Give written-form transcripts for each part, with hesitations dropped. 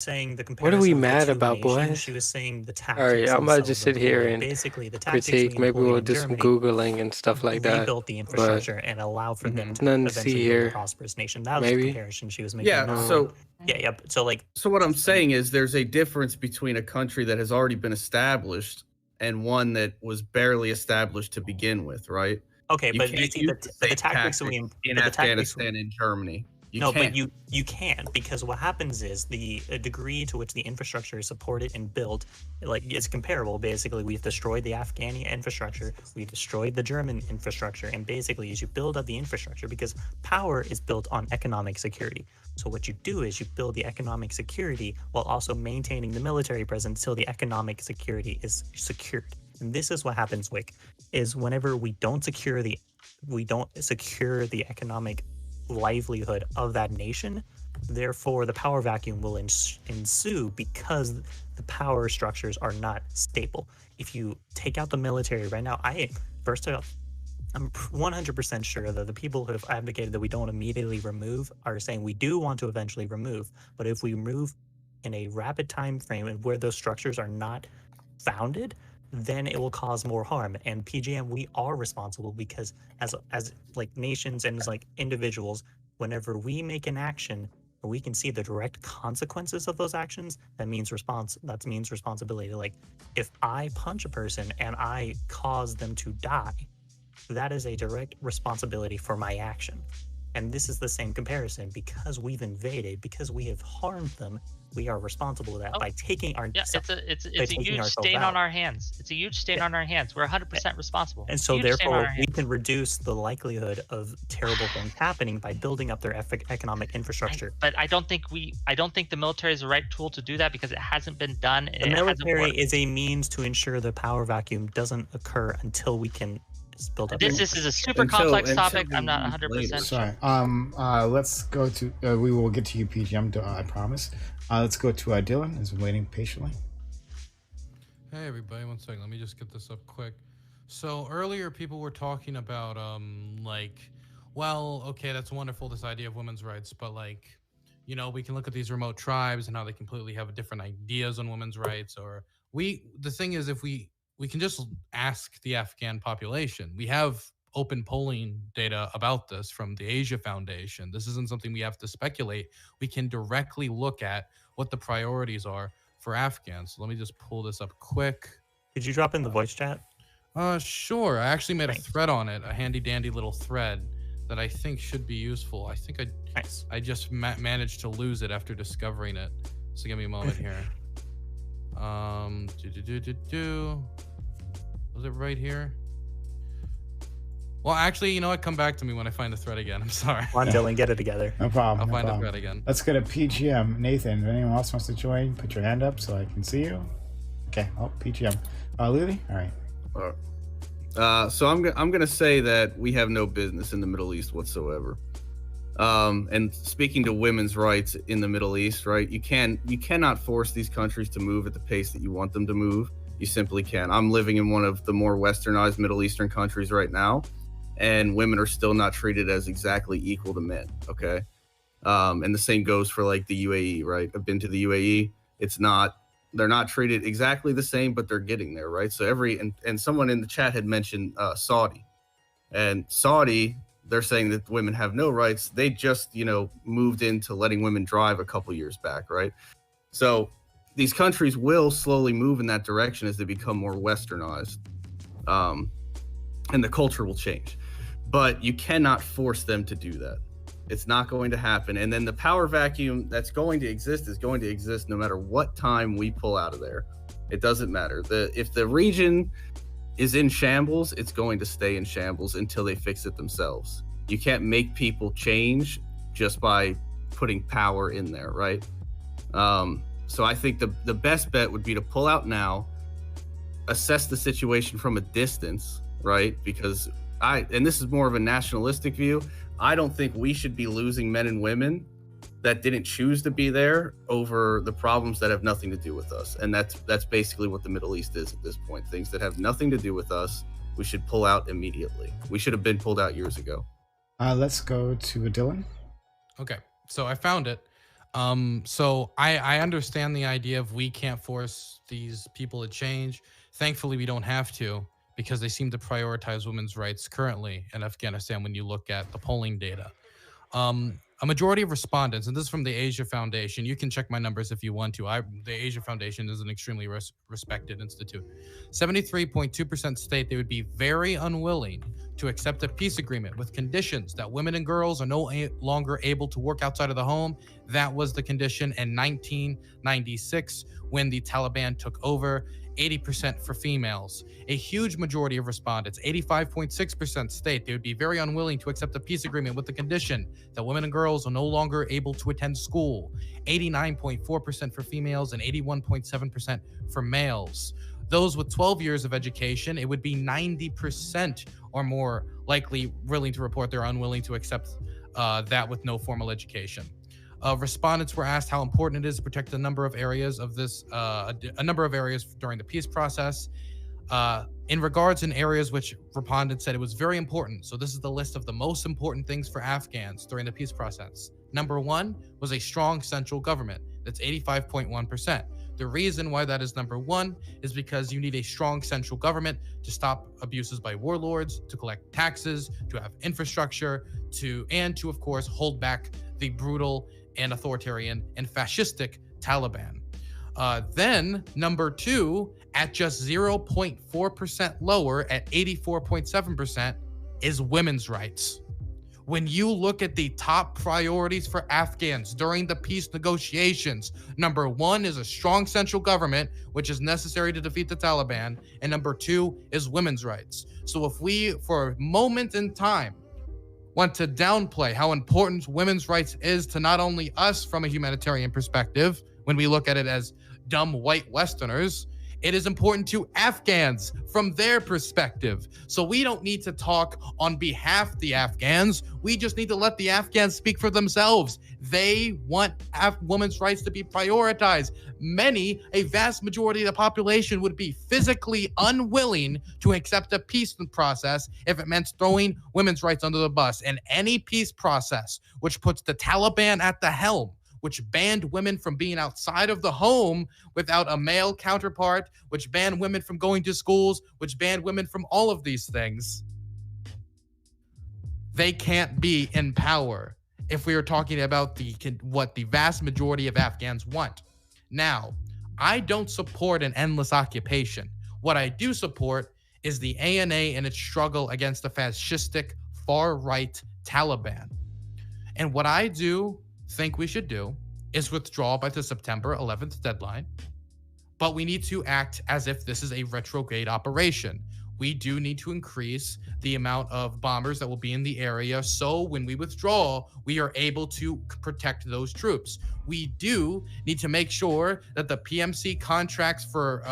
saying the What are we comparison of the mad two about, nations. boys? She was saying the All right, tactics I'm about to themselves just sit here employed. and Basically, the tactics we critique. Maybe employed we'll in do some Germany Googling and stuff like that. rebuilt the But infrastructure and allowed for them to nothing to see eventually build a here. prosperous nation. That was the Maybe. comparison she was making. Yeah. Not So like, yeah. So like, so what I'm saying is there's a difference between a country that has already been established and one that was barely established to begin with, right? okay, You but you can't see use the the same tactics tactics in but the tactics Afghanistan and Germany. You no, can't. but you can, because what happens is the degree to which the infrastructure is supported and built, like, it's comparable. Basically, we've destroyed the Afghani infrastructure, we've destroyed the German infrastructure, and basically, as you build up the infrastructure, because power is built on economic security. So what you do is you build the economic security while also maintaining the military presence till the economic security is secured. And this is what happens, Wick, is whenever we don't secure the economic livelihood of that nation, therefore the power vacuum will ensue because the power structures are not stable. If you take out the military right now, first off, I'm 100% sure that the people who have advocated that we don't immediately remove are saying we do want to eventually remove, but if we remove in a rapid time frame and where those structures are not founded, then it will cause more harm. And PGM, we are responsible because as like nations and as like individuals, whenever we make an action or we can see the direct consequences of those actions, that means responsibility. Like, if I punch a person and I cause them to die, that is a direct responsibility for my action. And this is the same comparison. Because we've invaded, because we have harmed them, we are responsible for that by taking our it's a huge stain on our hands. It's a huge stain on our hands. We're 100% responsible. And so therefore we can reduce the likelihood of terrible things happening by building up their economic infrastructure. But I don't think the military is the right tool to do that because it hasn't been done. The military is a means to ensure the power vacuum doesn't occur until we can build up. This is a super complex topic. I'm not 100% Sorry. Let's go to. We will get to you, PGM. I promise. Let's go to Dylan. Is waiting patiently. Hey everybody, one second. Let me just get this up quick. So earlier, people were talking about like, well, okay, that's wonderful, this idea of women's rights, but like, you know, we can look at these remote tribes and how they completely have different ideas on women's rights. Or the thing is, if we can just ask the Afghan population. We have open polling data about this from the Asia Foundation. This isn't something we have to speculate. We can directly look at what the priorities are for Afghans. So let me just pull this up quick. Did you drop in the voice chat? Sure. I actually made a thread on it, a handy dandy little thread that I think should be useful. I think I just managed to lose it after discovering it. So give me a moment here. Was it right here? Well, actually, you know what? Come back to me when I find the thread again. I'm sorry. Come on, Dylan, get it together. No problem. I'll find the thread again. Let's go to PGM. Nathan, if anyone else wants to join, put your hand up so I can see you. Okay. Oh, PGM. Lily? All right. So I'm gonna say that we have no business in the Middle East whatsoever. And speaking to women's rights in the Middle East, right? You cannot force these countries to move at the pace that you want them to move. You simply can't. I'm living in one of the more westernized Middle Eastern countries right now, and women are still not treated as exactly equal to men. Okay. And the same goes for like the UAE, right? I've been to the UAE. They're not treated exactly the same, but they're getting there, right? So and someone in the chat had mentioned Saudi, and Saudi, they're saying that women have no rights. They just, moved into letting women drive a couple years back, right? So these countries will slowly move in that direction as they become more westernized, and the culture will change. But you cannot force them to do that. It's not going to happen. And then the power vacuum that's going to exist is going to exist no matter what time we pull out of there. It doesn't matter. If the region is in shambles, it's going to stay in shambles until they fix it themselves. You can't make people change just by putting power in there, right? So I think the best bet would be to pull out now, assess the situation from a distance, right? Because and this is more of a nationalistic view, I don't think we should be losing men and women that didn't choose to be there over the problems that have nothing to do with us. And that's basically what the Middle East is at this point. Things that have nothing to do with us, we should pull out immediately. We should have been pulled out years ago. Let's go to Dylan. Okay, so I found it. So I understand the idea of we can't force these people to change. Thankfully, we don't have to, because they seem to prioritize women's rights currently in Afghanistan when you look at the polling data. A majority of respondents, and this is from the Asia Foundation, you can check my numbers if you want to. The Asia Foundation is an extremely respected institute. 73.2% state they would be very unwilling to accept a peace agreement with conditions that women and girls are no longer able to work outside of the home. That was the condition in 1996 when the Taliban took over. 80% for females. A huge majority of respondents, 85.6%, state they would be very unwilling to accept a peace agreement with the condition that women and girls are no longer able to attend school. 89.4% for females and 81.7% for males. Those with 12 years of education, it would be 90% or more likely willing to report they're unwilling to accept that with no formal education. Respondents were asked how important it is to protect a number of areas of this, a number of areas during the peace process. In regards in areas which respondents said it was very important. So this is the list of the most important things for Afghans during the peace process. Number one was a strong central government. That's 85.1%. The reason why that is number one is because you need a strong central government to stop abuses by warlords, to collect taxes, to have infrastructure, and to, of course, hold back the brutal and authoritarian and fascistic Taliban. Then number two, at just 0.4% lower at 84.7%, is women's rights. When you look at the top priorities for Afghans during the peace negotiations, number one is a strong central government, which is necessary to defeat the Taliban, and number two is women's rights. So if we, for a moment in time, want to downplay how important women's rights is to not only us from a humanitarian perspective, when we look at it as dumb white Westerners, it is important to Afghans from their perspective. So we don't need to talk on behalf of the Afghans. We just need to let the Afghans speak for themselves. They want women's rights to be prioritized. A vast majority of the population would be physically unwilling to accept a peace process if it meant throwing women's rights under the bus. And any peace process which puts the Taliban at the helm, which banned women from being outside of the home without a male counterpart, which banned women from going to schools, which banned women from all of these things, they can't be in power if we are talking about what the vast majority of Afghans want. Now, I don't support an endless occupation. What I do support is the ANA and its struggle against the fascistic far-right Taliban. And what I do think we should do is withdraw by the September 11th deadline, but we need to act as if this is a retrograde operation. We do need to increase the amount of bombers that will be in the area, so when we withdraw, we are able to protect those troops. We do need to make sure that the PMC contracts for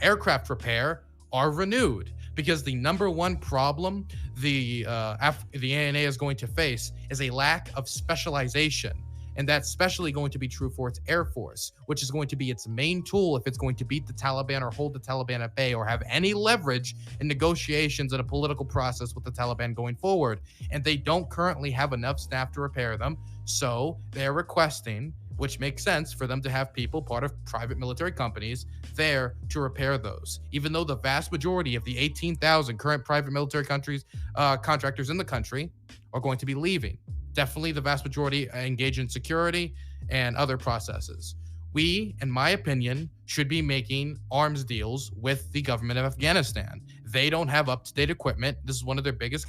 aircraft repair are renewed, because the number one problem the ANA is going to face is a lack of specialization. And that's especially going to be true for its Air Force, which is going to be its main tool if it's going to beat the Taliban or hold the Taliban at bay or have any leverage in negotiations in a political process with the Taliban going forward. And they don't currently have enough staff to repair them. So they're requesting, which makes sense, for them to have people, part of private military companies, there to repair those. Even though the vast majority of the 18,000 current private military contractors in the country are going to be leaving. Definitely the vast majority engage in security and other processes. We, in my opinion, should be making arms deals with the government of Afghanistan. They don't have up-to-date equipment. This is one of their biggest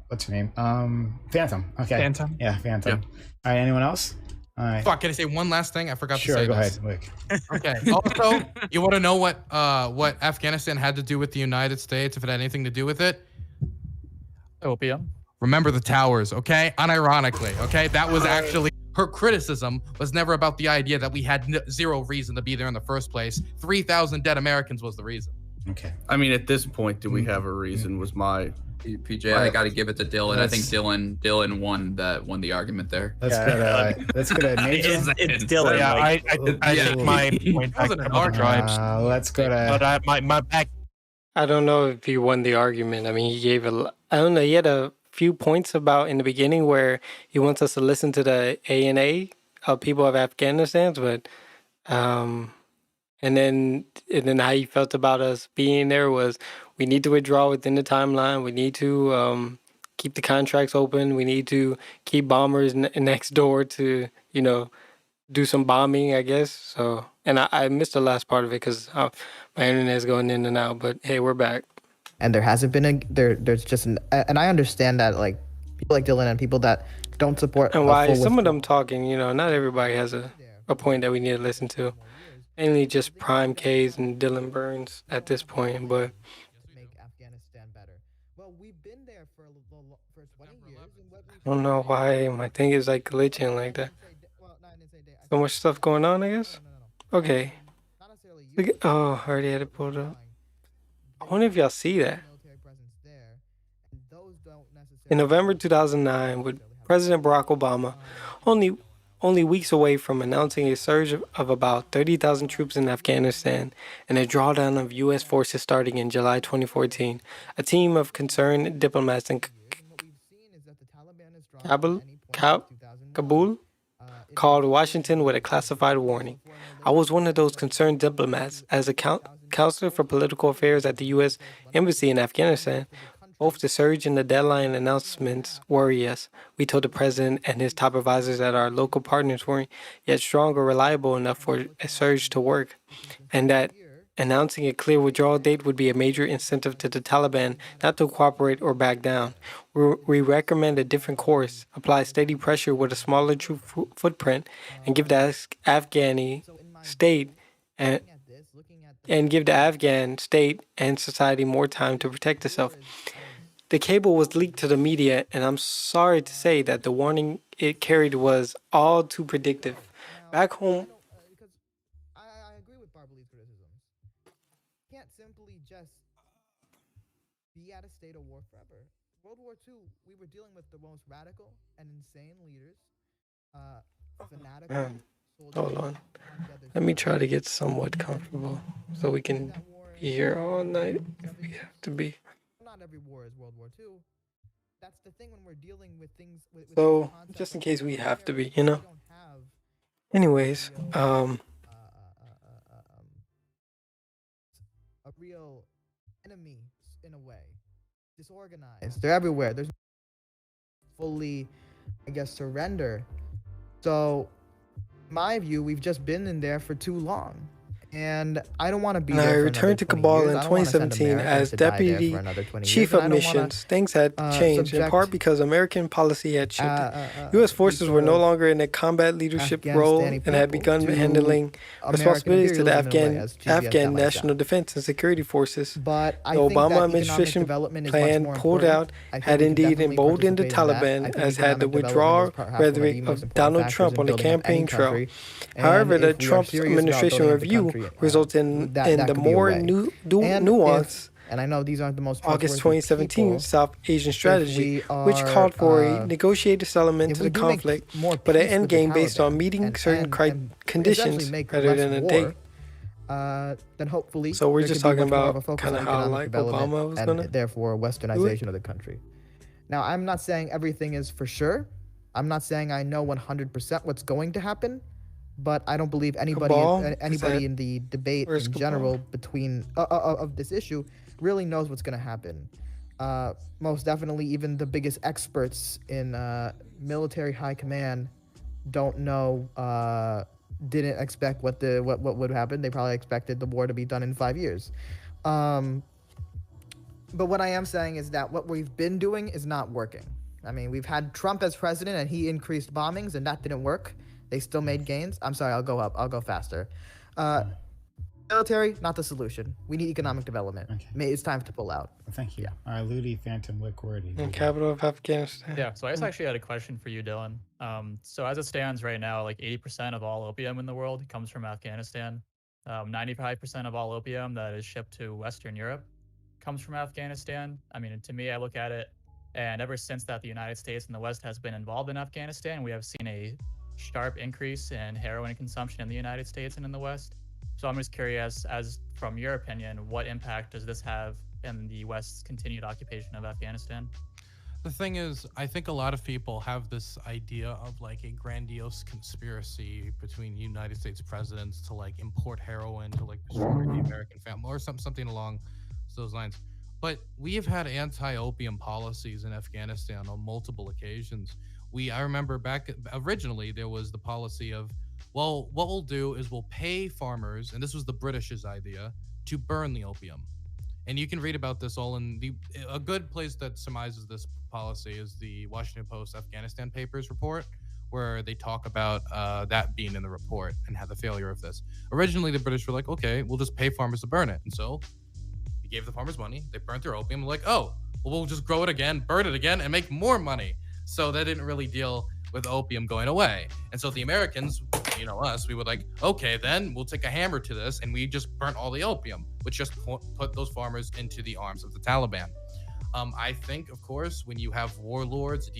what's your name? Phantom. Okay. Phantom? Yeah, Phantom. Yeah. All right, anyone else? All right. Fuck, can I say one last thing? I forgot to say Sure, go this. ahead. Okay. Also, you want to know what Afghanistan had to do with the United States, if it had anything to do with it? Opium. Remember the towers, okay? Unironically, okay? That was actually, her criticism was never about the idea that we had zero reason to be there in the first place. 3,000 dead Americans was the reason. Okay. I mean, at this point, do we have a reason? Was my PJ, I got to give it to Dylan. I think Dylan won the argument there. Let's go to Nathan. It's Dylan. Yeah, I think my point back to our tribes. Let's go to. But my back. I don't know if he won the argument. I mean, he gave I don't know. He had a few points about in the beginning where he wants us to listen to the ANA of people of Afghanistan, but and then how he felt about us being there was we need to withdraw within the timeline. We need to keep the contracts open. We need to keep bombers next door to, you know, do some bombing, I guess. So, and I missed the last part of it because my internet's going in and out. But hey, we're back. And there hasn't been there's just and I understand that, like, people like Dylan and people that don't support. And why some of them talking, you know, not everybody has a point that we need to listen to. Mainly just PrimeCayes and Dylan Burns at this point, but make Afghanistan better. Well, we've been there for 20 years. I don't know why my thing is like glitching like that. So much stuff going on, I guess. Okay. Look at, oh, I already had it pulled up. I wonder if y'all see that. In November 2009, with President Barack Obama only weeks away from announcing a surge of about 30,000 troops in Afghanistan and a drawdown of U.S. forces starting in July 2014, a team of concerned diplomats in Kabul called Washington with a classified warning. I was one of those concerned diplomats. As a counselor for political affairs at the U.S. Embassy in Afghanistan, both the surge and the deadline announcements worry us. We told the president and his top advisors that our local partners weren't yet strong or reliable enough for a surge to work, and that announcing a clear withdrawal date would be a major incentive to the Taliban not to cooperate or back down. We recommend a different course, apply steady pressure with a smaller troop footprint, and give the Afghani state and give the Afghan state and society more time to protect itself. The cable was leaked to the media, and I'm sorry to say that the warning it carried was all too predictive. Back home, because I agree with Barbaley's criticisms. Can't simply just be at a state of war forever. World War II, we were dealing with the most radical and insane leaders, fanatical. Hold on. Let me try to get somewhat comfortable so we can be here all night if we have to be. Not every war is World War II. That's the thing when we're dealing with things. So, just in case we have to be, you know. Anyways, a real enemy in a way. Disorganized. They're everywhere. There's fully, I guess, surrender. So, in my view, we've just been in there for too long. And I don't want to be there. I returned to Kabul in 2017 as Deputy Chief of Missions. Things had changed, in part because American policy had shifted. U.S. forces were no longer in a combat leadership role and had begun handling responsibilities to the Afghan National Defense and Security Forces. The Obama administration plan pulled out had indeed emboldened the Taliban, as had the withdrawal rhetoric of Donald Trump on the campaign trail. However, the Trump administration review results in the more nuanced and I know these aren't the most August 2017 South Asian strategy, which called for a negotiated settlement to the conflict, but an endgame based on meeting certain conditions rather than a date. Then hopefully, so we're just talking about kind of how like Obama was going to, therefore westernization of the country. Now, I'm not saying everything is for sure. I'm not saying I know 100% what's going to happen. But I don't believe anybody in the debate in general between of this issue really knows what's going to happen. Most definitely, even the biggest experts in military high command don't know, didn't expect what would happen. They probably expected the war to be done in 5 years. But what I am saying is that what we've been doing is not working. I mean, we've had Trump as president and he increased bombings and that didn't work. They still made gains. I'm sorry, I'll go faster. Military, not the solution. We need economic development. Okay. It's time to pull out. Well, thank you. Yeah. All right, Ludi, Phantom, Liquidity. Capital of Afghanistan. Yeah, so I just actually had a question for you, Dylan. So as it stands right now, like 80% of all opium in the world comes from Afghanistan. 95% of all opium that is shipped to Western Europe comes from Afghanistan. I mean, to me, I look at it, and ever since that the United States and the West has been involved in Afghanistan, we have seen a sharp increase in heroin consumption in the United States and in the West. So I'm just curious, as from your opinion, what impact does this have in the West's continued occupation of Afghanistan? The thing is, I think a lot of people have this idea of like a grandiose conspiracy between United States presidents to like import heroin to like destroy the American family or something along those lines. But we have had anti-opium policies in Afghanistan on multiple occasions. I remember back originally there was the policy of, well, what we'll do is we'll pay farmers, and this was the British's idea, to burn the opium. And you can read about this all in a good place that surmises this policy is the Washington Post Afghanistan Papers report, where they talk about that being in the report and how the failure of this. Originally, the British were like, okay, we'll just pay farmers to burn it. And so we gave the farmers money. They burnt their opium. Like, oh, well, we'll just grow it again, burn it again, and make more money. So they didn't really deal with opium going away. And so the Americans, you know us, we would like, okay, then we'll take a hammer to this, and we just burnt all the opium, which just put those farmers into the arms of the Taliban. I think, of course, when you have warlords,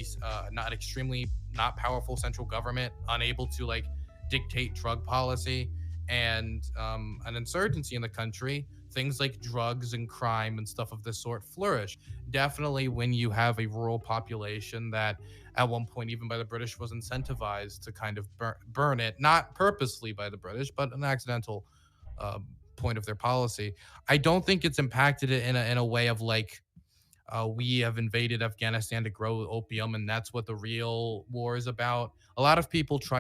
not powerful central government, unable to like dictate drug policy, and an insurgency in the country, things like drugs and crime and stuff of this sort flourish. Definitely when you have a rural population that at one point, even by the British, was incentivized to kind of burn it, not purposely by the British, but an accidental point of their policy. I don't think it's impacted it in a way of like, we have invaded Afghanistan to grow opium, and that's what the real war is about. A lot of people try.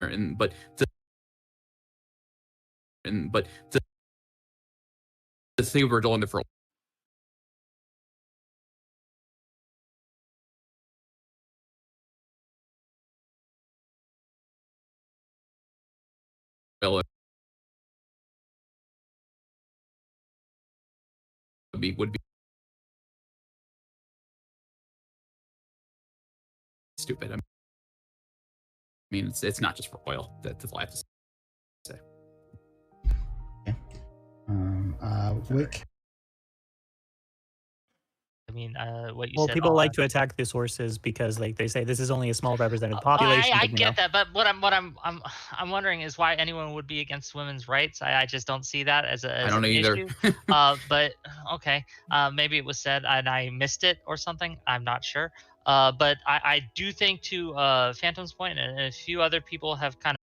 But the thing we're doing it for. Would be stupid. I mean, it's not just for oil. That's all I have to say. Wick. I mean, what you well, said. People like to attack the sources because, like, they say this is only a small represented population. I get that, but what I'm wondering is why anyone would be against women's rights. I just don't see that as an issue. But okay, maybe it was said and I missed it or something. I'm not sure. But I do think, to Phantom's point, and a few other people have kind of